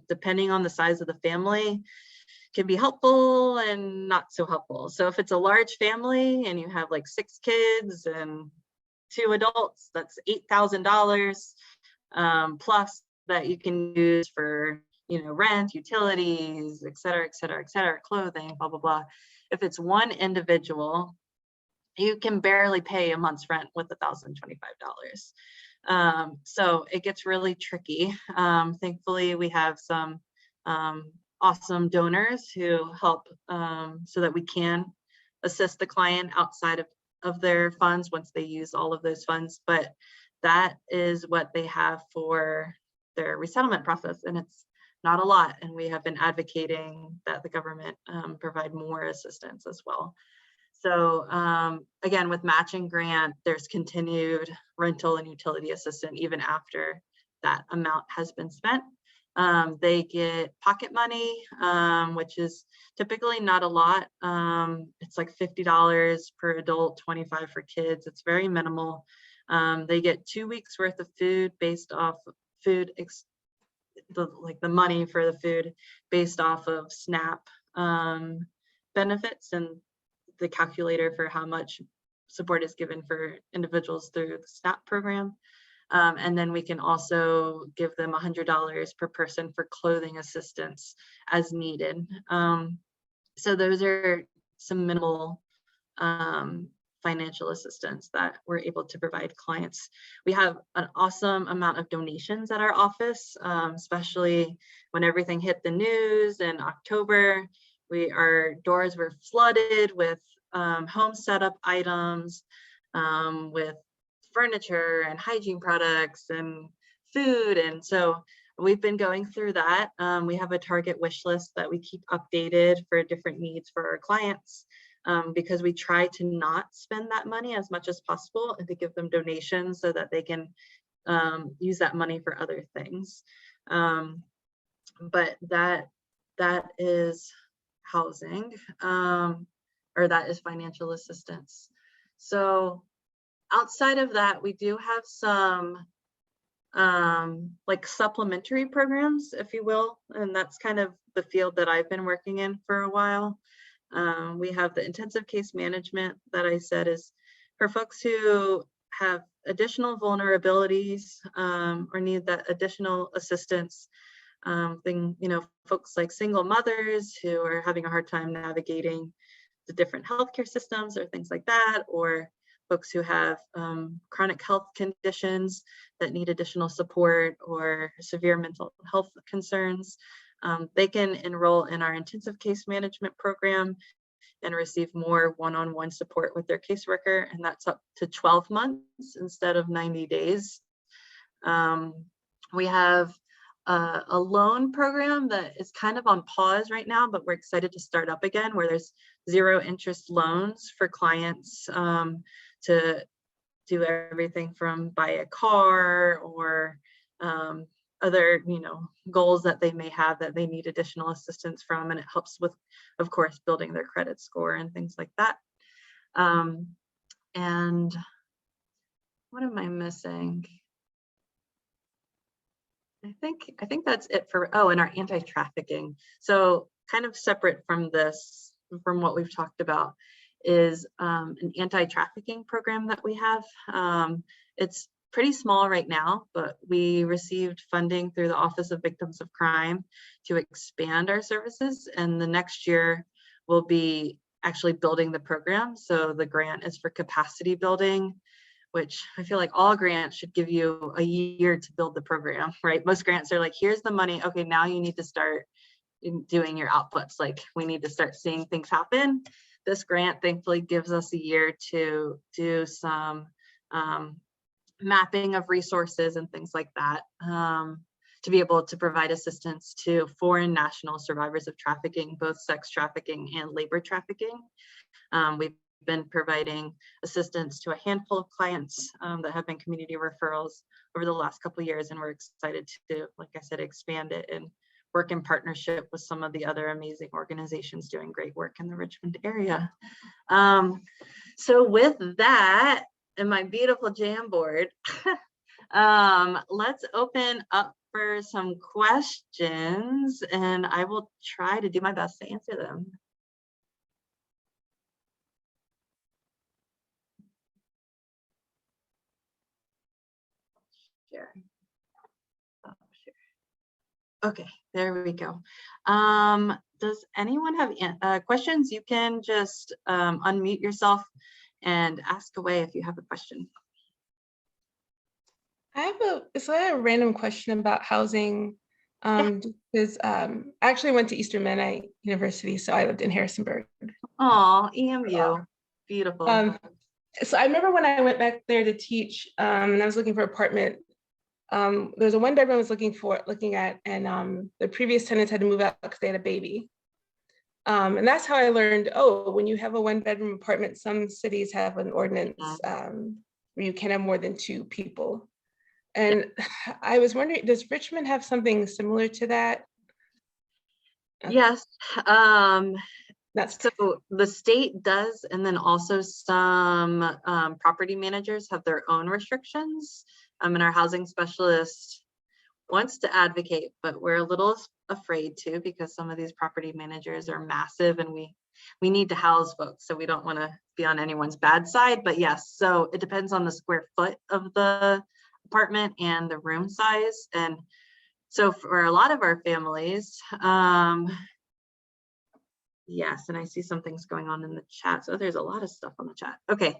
Speaker 2: depending on the size of the family, can be helpful and not so helpful. So if it's a large family and you have like 6 kids and 2 adults, that's $8,000 plus that you can use for, rent, utilities, et cetera, clothing, blah, blah, blah. If it's one individual, you can barely pay a month's rent with $1,025. So it gets really tricky. Thankfully, we have some awesome donors who help so that we can assist the client outside of their funds once they use all of those funds. But that is what they have for their resettlement process, and it's not a lot. And we have been advocating that the government provide more assistance as well. So again, with matching grant, there's continued rental and utility assistance even after that amount has been spent. They get pocket money, which is typically not a lot. It's like $50 per adult, $25 for kids. It's very minimal. They get 2 weeks worth of food based off the money for the food based off of SNAP benefits, and the calculator for how much support is given for individuals through the SNAP program. And then we can also give them $100 per person for clothing assistance as needed. So those are some minimal financial assistance that we're able to provide clients. We have an awesome amount of donations at our office, especially when everything hit the news in October. Our doors were flooded with home setup items, with furniture and hygiene products and food. And so we've been going through that. We have a target wish list that we keep updated for different needs for our clients, because we try to not spend that money as much as possible and to give them donations so that they can use that money for other things. But that is housing, or that is financial assistance. So outside of that, we do have some like supplementary programs, if you will, and that's kind of the field that I've been working in for a while. We have the intensive case management that I said is for folks who have additional vulnerabilities or need that additional assistance. Folks like single mothers who are having a hard time navigating the different healthcare systems or things like that, or folks who have chronic health conditions that need additional support or severe mental health concerns. They can enroll in our intensive case management program and receive more one-on-one support with their caseworker, and that's up to 12 months instead of 90 days. We have a loan program that is kind of on pause right now, but we're excited to start up again, where there's 0 interest loans for clients to do everything from buy a car or other goals that they may have that they need additional assistance from, and it helps with, of course, building their credit score and things like that. And what am I missing? I think that's it for, and our anti-trafficking. So kind of separate from this, from what we've talked about, is an anti-trafficking program that we have. It's pretty small right now, but we received funding through the Office of Victims of Crime to expand our services. And the next year we'll be actually building the program. So the grant is for capacity building, which I feel like all grants should give you a year to build the program, right? Most grants are like, here's the money. Okay, now you need to start doing your outputs. Like, we need to start seeing things happen. This grant thankfully gives us a year to do some mapping of resources and things like that, to be able to provide assistance to foreign national survivors of trafficking, both sex trafficking and labor trafficking. We've been providing assistance to a handful of clients that have been community referrals over the last couple of years, and we're excited to, like I said, expand it and work in partnership with some of the other amazing organizations doing great work in the Richmond area. So with that, and my beautiful Jamboard, let's open up for some questions, and I will try to do my best to answer them. Share. Oh, share. Okay, there we go. Does anyone have questions? You can just unmute yourself and ask away if you have a question.
Speaker 5: I have a random question about housing. Because I actually went to Eastern Mennonite University, so I lived in Harrisonburg.
Speaker 2: Oh, EMU, beautiful.
Speaker 5: So I remember when I went back there to teach, and I was looking for an apartment. There's a 1-bedroom I was looking at, and the previous tenants had to move out because they had a baby. And that's how I learned, when you have a 1-bedroom apartment, some cities have an ordinance where you can't have more than 2 people. And I was wondering, does Richmond have something similar to that?
Speaker 2: Yes.
Speaker 5: That's
Speaker 2: so the state does, and then also some property managers have their own restrictions. And our housing specialist wants to advocate, but we're a little afraid to, because some of these property managers are massive, and we need to house folks, so we don't want to be on anyone's bad side. But yes, so it depends on the square foot of the apartment and the room size. And so for a lot of our families, Yes, and I see some things going on in the chat. So there's a lot of stuff on the chat. Okay,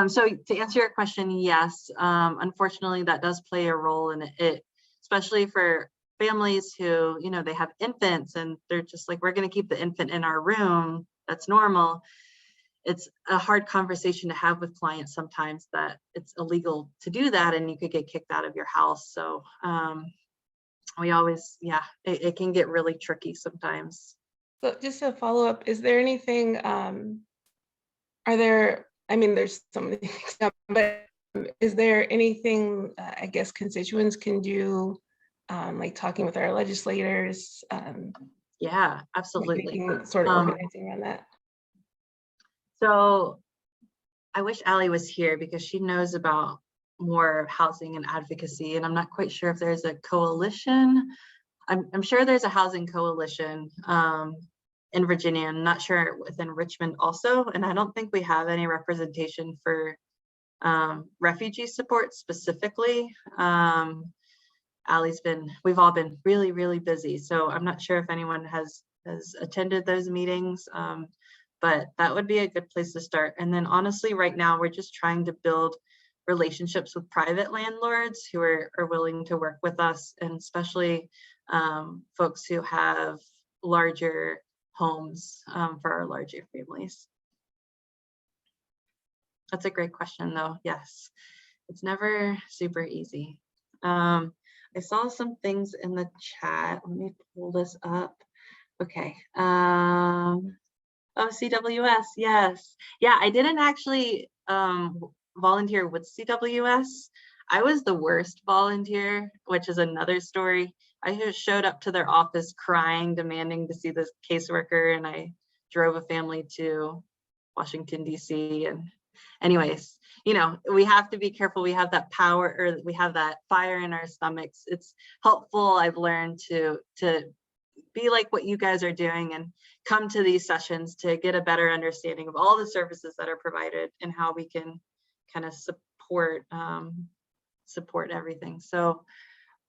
Speaker 2: so to answer your question, yes, unfortunately that does play a role in it, especially for families who, you know, they have infants and they're just like, we're going to keep the infant in our room. That's normal. It's a hard conversation to have with clients sometimes that it's illegal to do that and you could get kicked out of your house. So we always, yeah, it can get really tricky sometimes.
Speaker 5: So just a follow up, is there anything, are there, I mean, there's some of these, but is there anything, I guess, constituents can do, like talking with our legislators?
Speaker 2: Yeah, absolutely.
Speaker 5: Making sort of organizing around that.
Speaker 2: So I wish Allie was here because she knows about more housing and advocacy, and I'm not quite sure if there's a coalition. I'm sure there's a housing coalition in Virginia. I'm not sure within Richmond also, and I don't think we have any representation for refugee support specifically. Allie's we've all been really, really busy, so I'm not sure if anyone has attended those meetings, but that would be a good place to start. And then honestly, right now, we're just trying to build relationships with private landlords who are willing to work with us, and especially folks who have larger homes for our larger families. That's a great question though. Yes, it's never super easy. I saw some things in the chat. Let me pull this up. Okay. Oh, CWS, yes. Yeah, I didn't actually volunteer with CWS. I was the worst volunteer, which is another story. I just showed up to their office crying, demanding to see this caseworker, and I drove a family to Washington, DC. And anyways, you know, we have to be careful. We have that power, or we have that fire in our stomachs. It's helpful. I've learned to be like what you guys are doing and come to these sessions to get a better understanding of all the services that are provided and how we can kind of support everything. So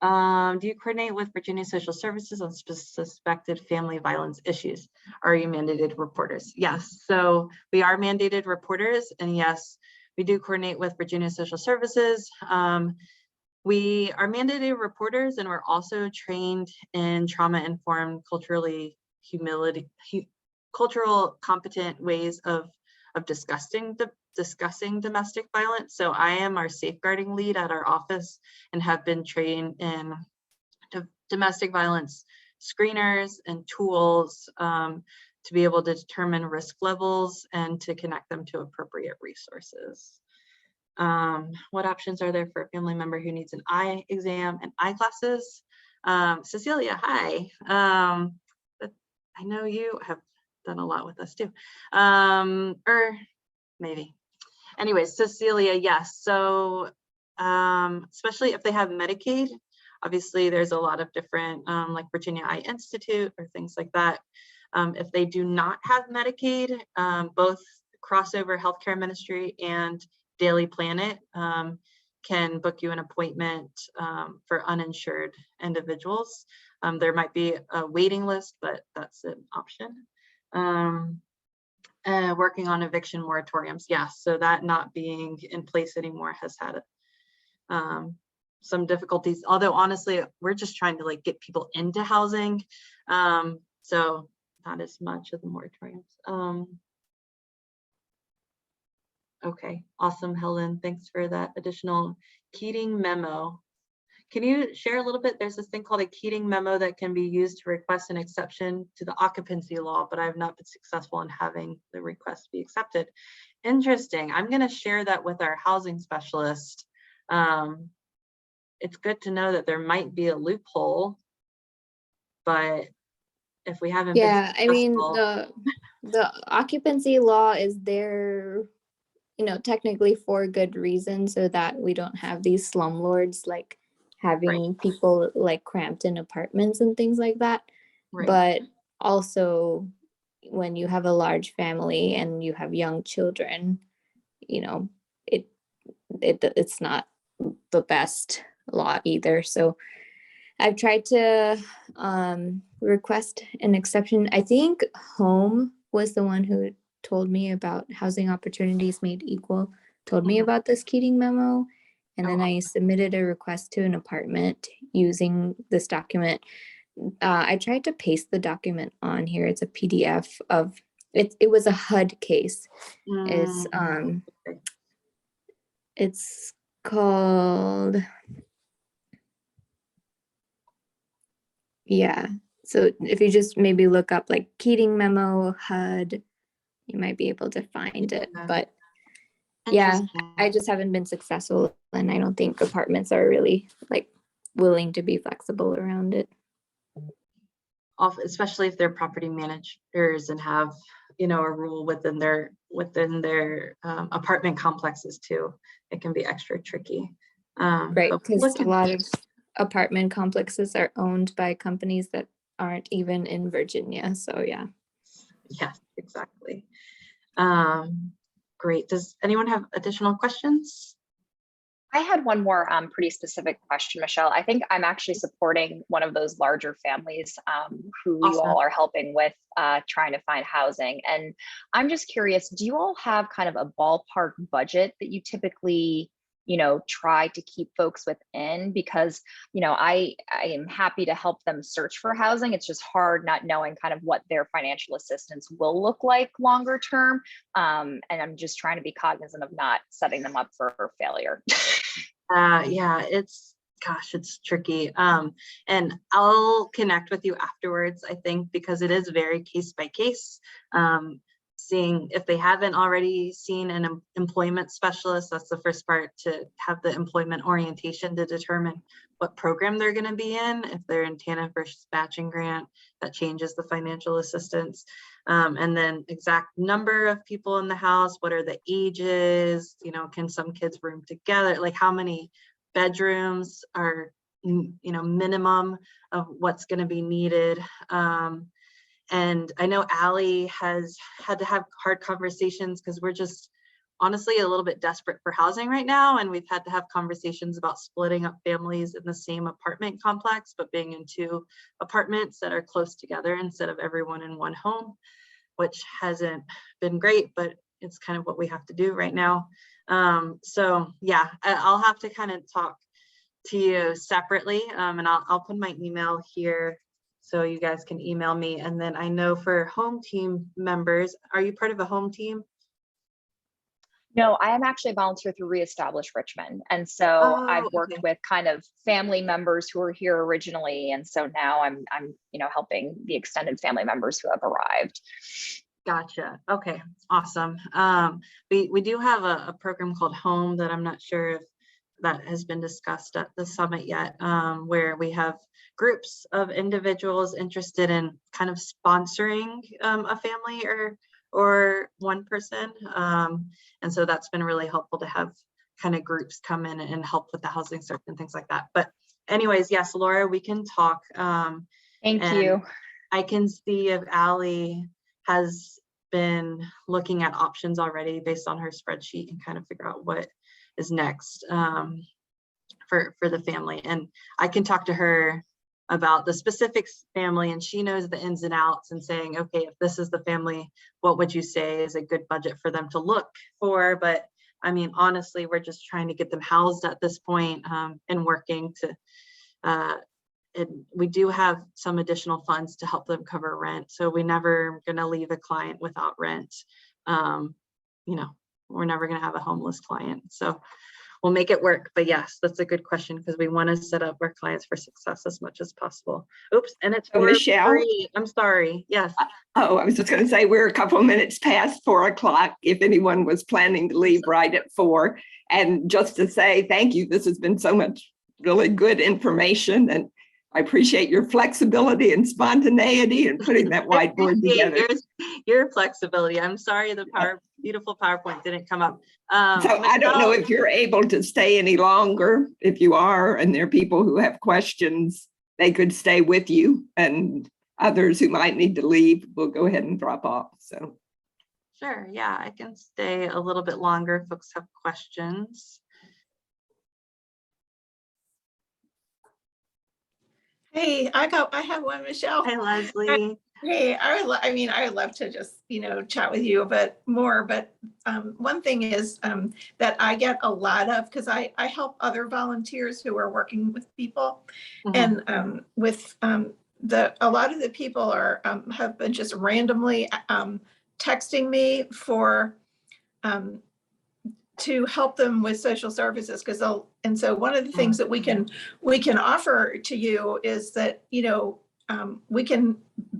Speaker 2: do you coordinate with Virginia Social Services on suspected family violence issues? Are you mandated reporters? Yes, so we are mandated reporters, and yes, we do coordinate with Virginia Social Services. We are mandated reporters, and we're also trained in trauma-informed, cultural competent ways of discussing domestic violence. So I am our safeguarding lead at our office and have been trained in domestic violence screeners and tools to be able to determine risk levels and to connect them to appropriate resources. What options are there for a family member who needs an eye exam and eyeglasses? Cecilia, hi. I know you have done a lot with us too. Or maybe. Anyways, Cecilia, yes. So especially if they have Medicaid, obviously there's a lot of different like Virginia Eye Institute or things like that. If they do not have Medicaid, both Crossover Healthcare Ministry and Daily Planet can book you an appointment for uninsured individuals. There might be a waiting list, but that's an option. Working on eviction moratoriums, yes. So that not being in place anymore has had some difficulties. Although honestly, we're just trying to like get people into housing. So not as much of the moratoriums. Okay, awesome, Helen. Thanks for that additional Keating memo. Can you share a little bit? There's this thing called a Keating memo that can be used to request an exception to the occupancy law, but I've not been successful in having the request be accepted. Interesting. I'm going to share that with our housing specialist. It's good to know that there might be a loophole, but if we haven't
Speaker 6: Yeah,
Speaker 2: been
Speaker 6: I mean,
Speaker 2: successful,
Speaker 6: the occupancy law is there, you know, technically for good reason, so that we don't have these slumlords like having people like cramped in apartments and things like that.
Speaker 2: right.
Speaker 6: But also when you have a large family and you have young children, you know, it's not the best law either. So I've tried to request an exception. I think home was the one who told me about Housing Opportunities Made Equal, told me
Speaker 2: Mhm.
Speaker 6: about this Keating memo. And then
Speaker 2: Oh,
Speaker 6: I submitted a request to an apartment using this document. I tried to paste the document on here. It's a PDF of it was a HUD case.
Speaker 2: okay.
Speaker 6: It's called, yeah. So if you just maybe look up like Keating memo HUD, you might be able to find it.
Speaker 2: Yeah.
Speaker 6: But yeah,
Speaker 2: Interesting.
Speaker 6: I just haven't been successful, and I don't think apartments are really like willing to be flexible around it.
Speaker 2: Especially if they're property managers and have, a rule within their apartment complexes too. It can be extra tricky.
Speaker 6: Right,
Speaker 2: But
Speaker 6: because
Speaker 2: look
Speaker 6: a
Speaker 2: at
Speaker 6: lot of apartment complexes are owned by companies that aren't even in Virginia. So yeah.
Speaker 2: yes, exactly. Great. Does anyone have additional questions?
Speaker 7: I had one more pretty specific question, Michelle. I think I'm actually supporting one of those larger families who you all
Speaker 2: Awesome.
Speaker 7: are helping with trying to find housing. And I'm just curious, do you all have kind of a ballpark budget that you typically, try to keep folks within? Because, I am happy to help them search for housing. It's just hard not knowing kind of what their financial assistance will look like longer term. And I'm just trying to be cognizant of not setting them up for failure.
Speaker 2: Yeah, it's tricky. And I'll connect with you afterwards, I think, because it is very case by case. Seeing if they haven't already seen an employment specialist, that's the first part, to have the employment orientation to determine what program they're going to be in. If they're in TANF versus matching grant, that changes the financial assistance. And then exact number of people in the house, what are the ages, can some kids room together, like how many bedrooms are, minimum of what's going to be needed. And I know Allie has had to have hard conversations because we're just honestly a little bit desperate for housing right now. And we've had to have conversations about splitting up families in the same apartment complex, but being in 2 apartments that are close together instead of everyone in one home, which hasn't been great, but it's kind of what we have to do right now. So yeah, I'll have to kind of talk to you separately, and I'll put my email here so you guys can email me. And then I know for home team members, are you part of a home team?
Speaker 7: No, I am actually a volunteer through Reestablish Richmond. And so I've worked
Speaker 2: Okay.
Speaker 7: with kind of family members who were here originally. And so now I'm helping the extended family members who have arrived.
Speaker 2: Gotcha. Okay, awesome. We do have a program called Home that I'm not sure if that has been discussed at the summit yet, where we have groups of individuals interested in kind of sponsoring a family or one person. And so that's been really helpful to have kind of groups come in and help with the housing search and things like that. But anyways, yes, Laura, we can talk.
Speaker 7: Thank you.
Speaker 2: I can see if Allie has been looking at options already based on her spreadsheet and kind of figure out what is next for the family. And I can talk to her about the specific family, and she knows the ins and outs, and saying, okay, if this is the family, what would you say is a good budget for them to look for? But I mean, honestly, we're just trying to get them housed at this point, and working to, and we do have some additional funds to help them cover rent. So we're never gonna leave a client without rent. We're never gonna have a homeless client. So we'll make it work. But yes, that's a good question, because we want to set up our clients for success as much as possible. Oops, and it's
Speaker 1: So Michelle?
Speaker 2: 4:03. I'm sorry. Yes.
Speaker 1: Oh, I was just going to say, we're a couple of minutes past 4 o'clock if anyone was planning to leave right at 4. And just to say thank you, this has been so much really good information, and I appreciate your flexibility and spontaneity and putting that whiteboard together.
Speaker 2: Your flexibility. I'm sorry the beautiful PowerPoint didn't come up.
Speaker 1: So I don't know if you're able to stay any longer. If you are, and there are people who have questions, they could stay with you, and others who might need to leave will go ahead and drop off. So
Speaker 2: Sure, yeah, I can stay a little bit longer if folks have questions.
Speaker 3: Hey, I have one, Michelle.
Speaker 2: Hi, Leslie.
Speaker 3: Hey, I mean, I would love to just, chat with you, but one thing is that I get a lot of, because I help other volunteers who are working with people.
Speaker 2: Mhm.
Speaker 3: And with a lot of the people are have been just randomly texting me for to help them with social services, because and so one of the things that we can offer to you is that,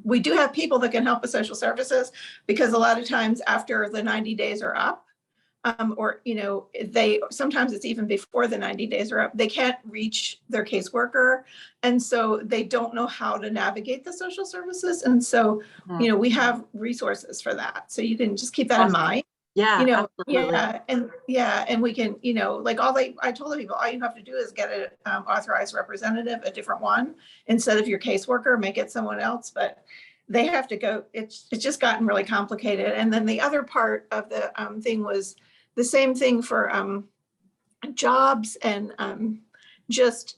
Speaker 3: we do have people that can help with social services, because a lot of times after the 90 days are up, or they sometimes it's even before the 90 days are up, they can't reach their caseworker, and so they don't know how to navigate the social services, and so
Speaker 2: Mhm.
Speaker 3: we have resources for that, so you can just keep that in
Speaker 2: Awesome.
Speaker 3: mind.
Speaker 2: Yeah, absolutely.
Speaker 3: And we can, like I told the people, all you have to do is get an authorized representative, a different one, instead of your caseworker, make it someone else, but they have to go, it's just gotten really complicated. And then the other part of the thing was the same thing for jobs and just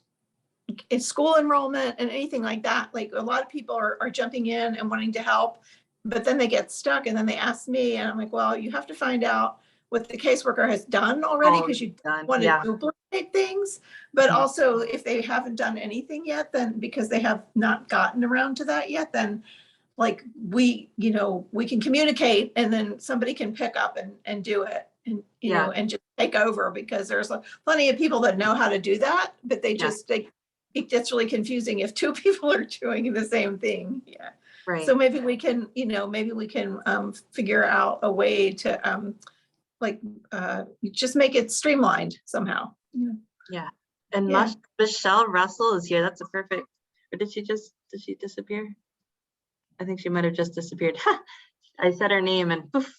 Speaker 3: in school enrollment and anything like that. Like a lot of people are jumping in and wanting to help, but then they get stuck and then they ask me, and I'm like, well, you have to find out what the caseworker has done already, because you
Speaker 2: Done.
Speaker 3: want to
Speaker 2: Yeah.
Speaker 3: duplicate things. But
Speaker 2: Mhm.
Speaker 3: also, if they haven't done anything yet, then because they have not gotten around to that yet, then like we can communicate, and then somebody can pick up and do it, and
Speaker 2: Yeah.
Speaker 3: and just take over, because there's plenty of people that know how to do that, but they
Speaker 2: Yeah.
Speaker 3: just it gets really confusing if two people are doing the same thing. Yeah.
Speaker 2: Right.
Speaker 3: So maybe we can, figure out a way to like just make it streamlined somehow. Yeah.
Speaker 2: Yeah. And
Speaker 3: Yeah.
Speaker 2: Michelle Russell is here. That's a perfect. Or did she disappear? I think she might have just disappeared. I said her name and poof.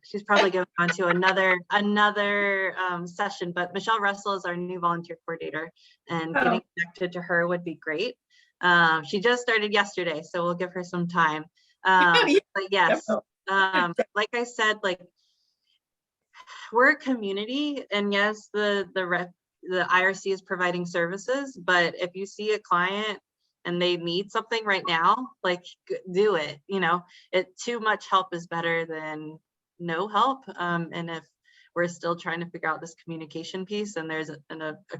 Speaker 2: She's probably going on to another session, but Michelle Russell is our new volunteer coordinator, and getting connected to her would be great. She just started yesterday, so we'll give her some time. But yes, like I said, like we're a community, and yes, the IRC is providing services, but if you see a client and they need something right now, like do it. Too much help is better than no help. And if we're still trying to figure out this communication piece and there's a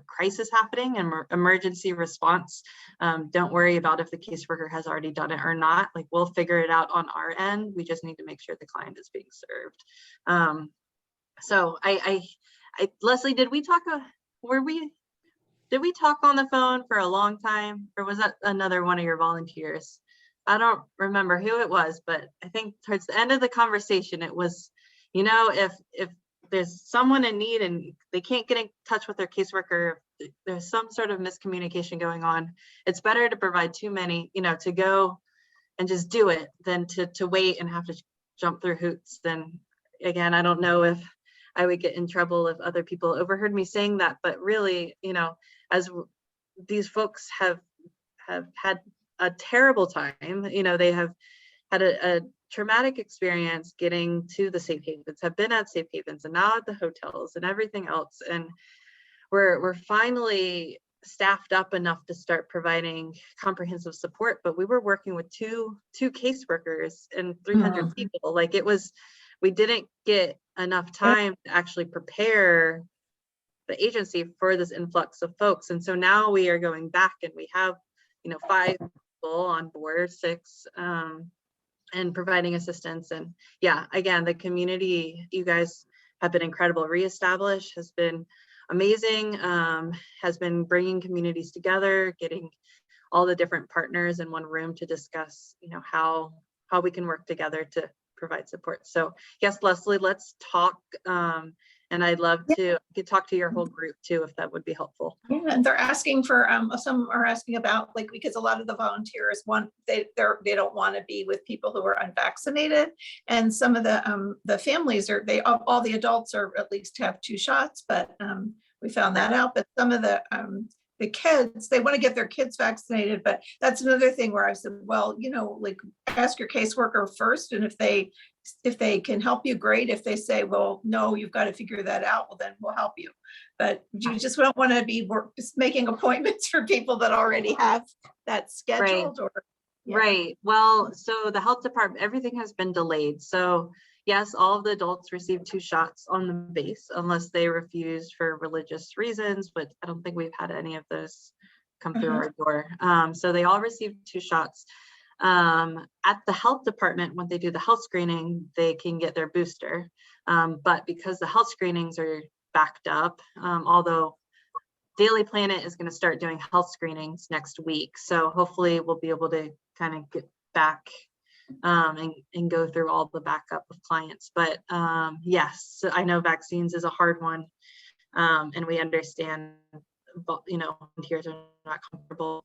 Speaker 2: crisis happening and emergency response, don't worry about if the caseworker has already done it or not. Like we'll figure it out on our end. We just need to make sure the client is being served. So Leslie, did we talk on the phone for a long time, or was that another one of your volunteers? I don't remember who it was, but I think towards the end of the conversation, it was, if there's someone in need and they can't get in touch with their caseworker, there's some sort of miscommunication going on, it's better to provide too many, to go and just do it than to wait and have to jump through hoops. Then again, I don't know if I would get in trouble if other people overheard me saying that, but really, as these folks have had a terrible time, they have had a traumatic experience getting to the safe havens, have been at safe havens and now at the hotels and everything else. And we're finally staffed up enough to start providing comprehensive support, but we were working with two caseworkers and 300 people. Like we didn't get enough time to actually prepare the agency for this influx of folks. And so now we are going back and we have, 5 people on board, 6, and providing assistance. And yeah, again, the community, you guys have been incredible. Reestablish has been amazing, has been bringing communities together, getting all the different partners in one room to discuss, how we can work together to provide support. So yes, Leslie, let's talk. And I'd love to talk to your whole group too, if that would be helpful.
Speaker 3: Yeah, and they're asking for some are asking about, like, because a lot of the volunteers they don't want to be with people who are unvaccinated, and some of the families all the adults are at least have 2 shots, but we found that out. But some of the kids, they want to get their kids vaccinated, but that's another thing where I said, well, like ask your caseworker first, and if they can help you, great. If they say, well, no, you've got to figure that out, well, then we'll help you. But you just don't want to be making appointments for people that already have that scheduled. Right. Yeah.
Speaker 2: Right. Well, so the health department, everything has been delayed. So yes, all of the adults received 2 shots on the base unless they refused for religious reasons, but I don't think we've had any of those come through our door. So they all received 2 shots. At the health department, when they do the health screening, they can get their booster. But because the health screenings are backed up, although Daily Planet is going to start doing health screenings next week. So hopefully we'll be able to kind of get back and go through all the backup of clients. But yes, I know vaccines is a hard one. And we understand, you know, volunteers are not comfortable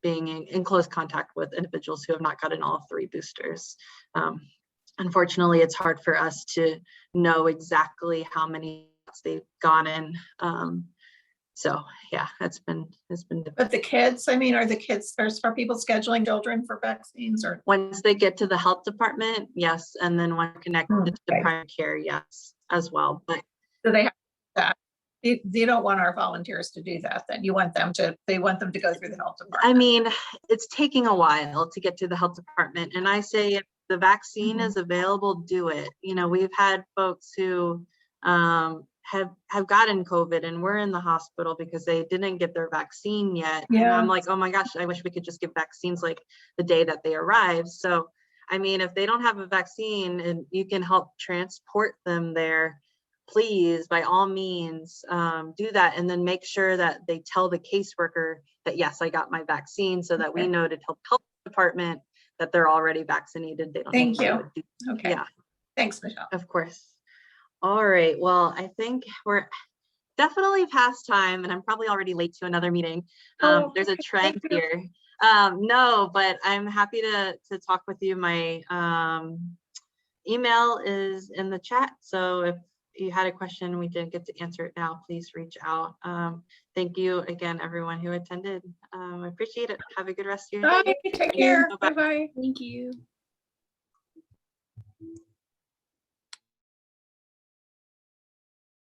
Speaker 2: being in close contact with individuals who have not gotten all 3 boosters. Unfortunately, it's hard for us to know exactly how many they've gotten. So yeah, it's been difficult.
Speaker 3: But the kids, I mean, are people scheduling children for vaccines or?
Speaker 2: Once they get to the health department, yes, and then when connected to
Speaker 3: Okay.
Speaker 2: primary care, yes, as well. But
Speaker 3: Do they have that? You don't want our volunteers to do that, then you want them to, they want them to go through the health department.
Speaker 2: I mean, it's taking a while to get to the health department, and I say if the vaccine is available, do it. You know, we've had folks who have gotten COVID and were in the hospital because they didn't get their vaccine yet. And
Speaker 3: Yeah.
Speaker 2: I'm like, oh my gosh, I wish we could just give vaccines like the day that they arrive. So, I mean, if they don't have a vaccine and you can help transport them there, please, by all means, do that. And then make sure that they tell the caseworker that, yes, I got my vaccine, so that we know to tell the health department that they're already vaccinated. They don't
Speaker 3: Thank
Speaker 2: have
Speaker 3: you.
Speaker 2: to do.
Speaker 3: Okay.
Speaker 2: Yeah,
Speaker 3: Thanks, Michelle.
Speaker 2: of course. All right, well, I think we're definitely past time, and I'm probably already late to another meeting. There's a trend here. No, but I'm happy to talk with you. My email is in the chat, so if you had a question we didn't get to answer it now, please reach out. Thank you again, everyone who attended. I appreciate it. Have a good rest of your day.
Speaker 3: Bye, take care.
Speaker 2: Bye-bye.
Speaker 3: Bye-bye.
Speaker 4: Thank you.